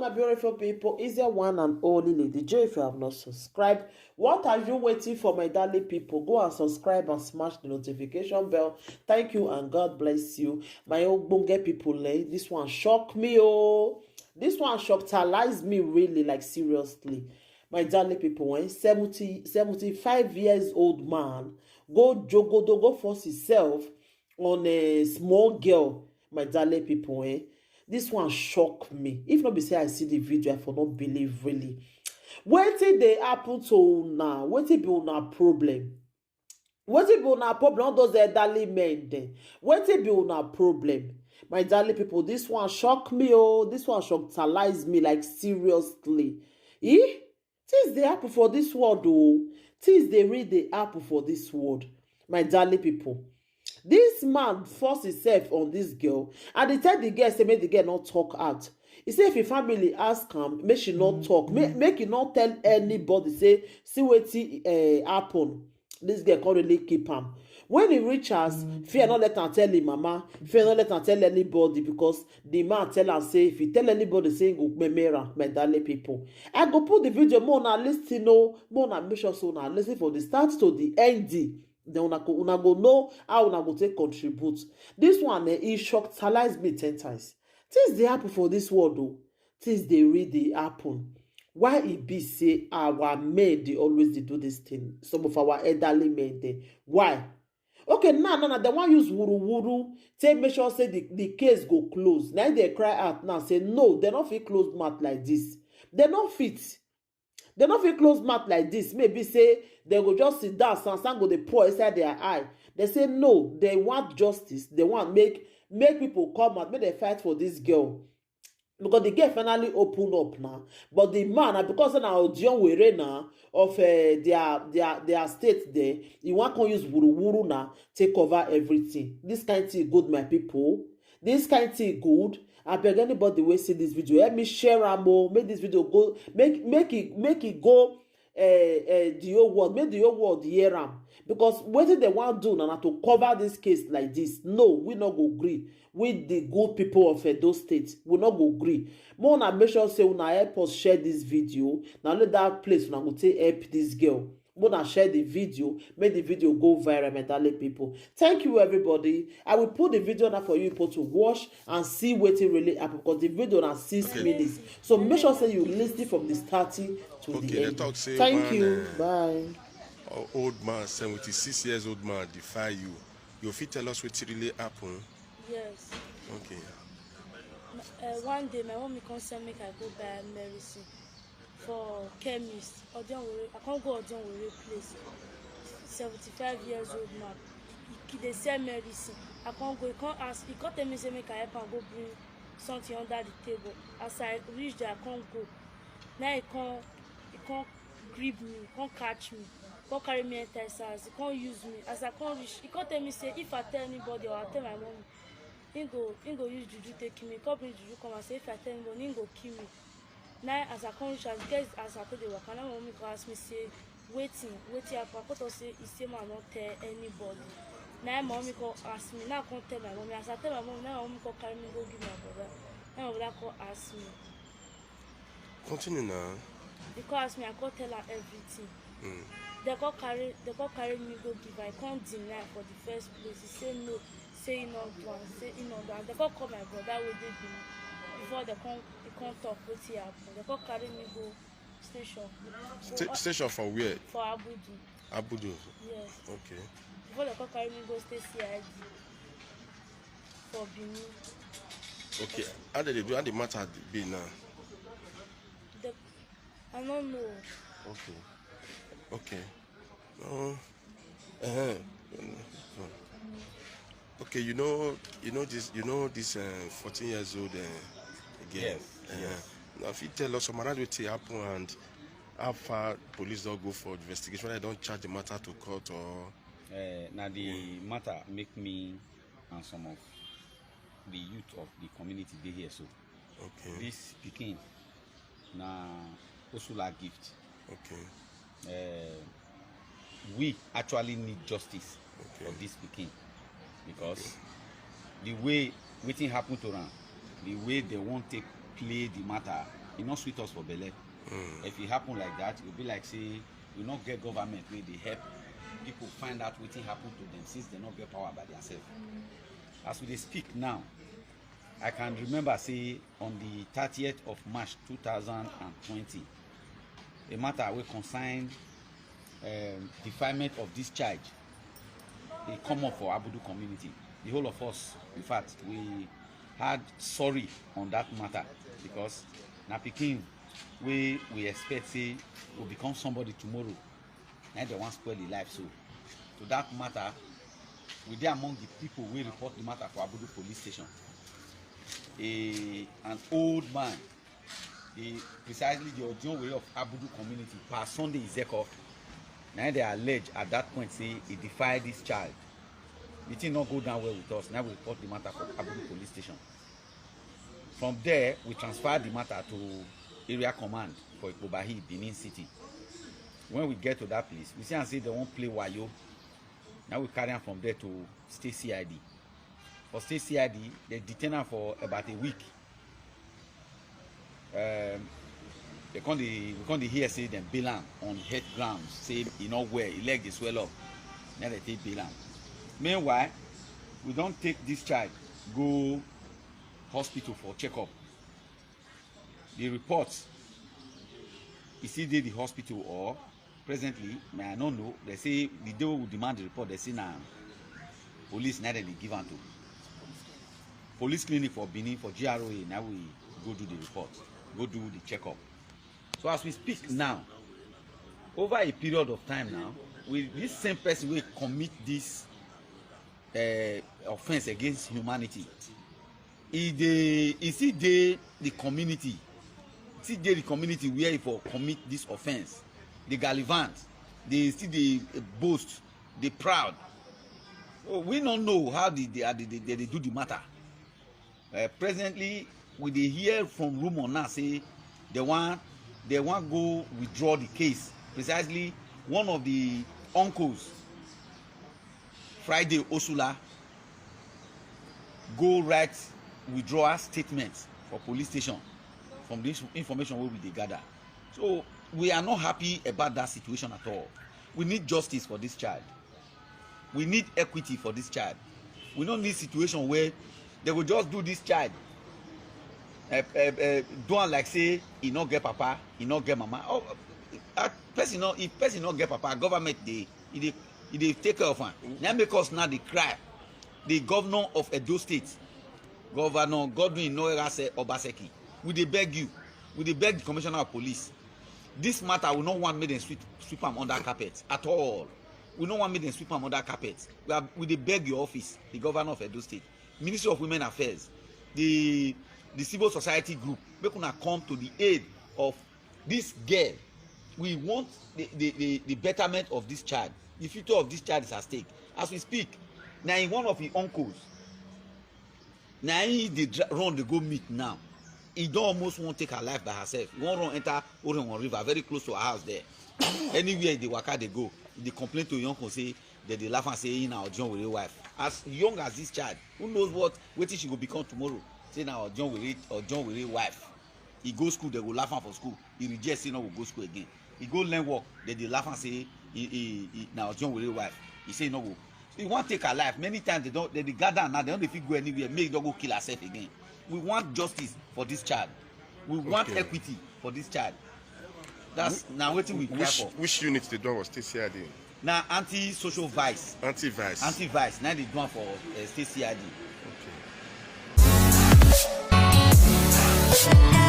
my beautiful people, is your one and only Lady J. If you have not subscribed, what are you waiting for, my darling people? Go and subscribe and smash the notification bell. Thank you and God bless you. My ogbonge people, this one shocked me, oh. This one shocked me really, like seriously. My darling people, 75 years old man, go Jogodo, go force himself on a small girl, my darling people, This one shock me. If not be say I see the video, I for not believe really. Wetin dey happen to una? Wetin be una problem? Wetin be una problem? All those elderly men dem. Wetin be una problem? My darling people, this one shock me, oh. This one shockalize me, like seriously. Things dey happen for this world, oh. Things dey really dey happen for this world, my darling people. This man force himself on this girl and he tell the girl say make the girl not talk out. He say if your family ask am make she not talk, make you not tell anybody, say see wetin happen. This girl can't really keep am. When he reach us, fear not let am tell him mama, fear not let am tell anybody, because the man tell am say if he tell anybody say he go memera, my darling people. I go put the video more na listen, more na make sure so na listen from the start to the end. Then una go know how una go take contribute. This one e shockalize me 10 times. Things dey happen for this world, though. Things dey really happen. Why e be say our men dey always dey do this thing? Some of our elderly men dey. Why? Okay, now they wan use wuru take make sure say the case go close. Now they cry out now say no, they no fit close mouth like this. They no fit. They no fit close mouth like this. Maybe say they go just sit down, and go dey pour inside their eye. They say no, they want justice. They want make people come out, make they fight for this girl. Because the girl finally open up now. But the man, because na audion were now of their state there, he want to use wuru now take cover everything. This kind of thing good, my people. This kind of thing good. I beg anybody wey see this video, help me share am, make this video go, make it go the whole world, make the whole world hear am. Because wetin they want do na to cover this case like this. No, we not go agree with the good people of those states. We not go agree. More na make sure say una help us share this video. Now let that place una go take help this girl. More na share the video, make the video go viral, my darling people. Thank you, everybody. I will put the video now for you people to watch and see wetin really happen, because the video na 6 minutes. So make sure say you listen from the starting to the end. Thank you. Bye. Old man, 76 years old man, defy you. You fit tell us what really happened? Yes. Okay. One day my mom come send make I go buy medicine for chemist. I can't go Odionwere place. 75 years old man. They sell medicine. I can't go. He can't ask. He can't tell me say make I help and go bring something under the table. As I reach there, I can't go. Now he can't grip me. He can't catch me. He can't carry me enter his house. He can't use me. As I can't reach, he can't tell me say if I tell anybody or I tell my mom, he go use juju take kill me. He can't bring juju come and say if I tell anybody, he go kill me. Now as I come reach, as I told the worker, now my mommy go ask me say waiting happen. I can't say he say man not tell anybody. Now my mommy go ask me. Now I can't tell my mommy. As I tell my mom, now my mommy go carry me go give my brother. Now my brother go ask me. Continue now. They go ask me. I can't tell her everything. They go carry me go give. I can't deny for the first place. He say no. Say he not do and say he not do. And they go call my brother with they do. Before they can't talk what he happen. They go carry me go station. Station for where? For Abudu. Abudu? Yes. Okay. Before they go carry me go stay CID. For Benin. Okay. How did they do? How the matter be now? I don't know. Okay. Okay, you know this 14 years old again. Yes. Now if you tell us some around what happen and how far police don't go for investigation, they don't charge the matter to court or now the matter make me and some of the youth of the community they here, so okay. This Peking na Osula gift. Okay. We actually need justice for this Peking, because the way Wetin happen to them, the way they won't take play the matter e no sweet us for belle. If it happen like that, it will be like say we not get government wey dey help people find out wetin happen to them since they not get power by themselves. As we dey speak now, I can remember say on the 30th of March 2020, a matter wey concern defilement of discharge dey come up for Abudu community. The whole of us, in fact, we had sorry on that matter because na pikin wey we expect say will become somebody tomorrow, na they wan spoil the life. So to that matter, we dey among the people wey report the matter for Abudu police station. An old man, precisely the Ojonwere of Abudu community, per Sunday Izeko, now they allege at that point say he defied this child. The thing not go down well with us. Now we report the matter for Abudu police station. From there, we transfer the matter to area command for Ikobahi, Benin City. When we get to that place, we see and say they won't play wayo. Now we carry on from there to State CID. For State CID, they detain her for about a week. We can't hear say them bail am on head grounds, say he not well, he leg dey swell up. Now they take bail am. Meanwhile, we don't take this child go hospital for checkup. The reports, is still dey the hospital or presently, I don't know. They say the day we demand the report, they say now police now they give am to police clinic for Benin for GROA. Now we go do the report, go do the checkup. So as we speak now, over a period of time now, with this same person will commit this offense against humanity, he see the community, the community where he for commit this offense, the gallivant, they still they boast, they proud. So we don't know how they do the matter. Presently, we dey hear from rumor now say they want go withdraw the case. Precisely, one of the uncles, Friday Osula, go write withdrawal statement for police station from this information wey we dey gather. So we are not happy about that situation at all. We need justice for this child. We need equity for this child. We don't need situation where they will just do this child do am like say he not get papa, he not get mama. Oh, person not, if person not get papa, government they take care of him. Now make us now they cry. The governor of Edo State, Governor Godwin Noerase Obaseki, we dey beg you, we dey beg the commissioner of police. This matter will not want me to sweep them under carpet at all. We don't want me to sweep them under carpet. We dey beg your office, the governor of Edo State, Ministry of Women Affairs, the civil society group, make una come to the aid of this girl. We want the betterment of this child. The future of this child is at stake. As we speak, now in one of his uncles, now he run the go meet now. He don't almost want to take her life by herself. He won't run enter Oregon River, very close to her house there. Anywhere they waka they go, they complain to your uncle say that they laugh and say he now John with a wife. As young as this child, who knows what she will become tomorrow? Say now John with a wife. He go school, they will laugh for school. He rejects, say no, will go school again. He go learn work, they laugh and say he now John with a wife. He say no go. He want to take her life. Many times they gather now, they don't fit go anywhere, make don't go kill herself again. We want justice for this child. We want equity for this child. That's now what we care for. Which unit they do was TCID? Now anti-social vice. Anti-vice. Anti-vice. Now they do one for state CID. Okay.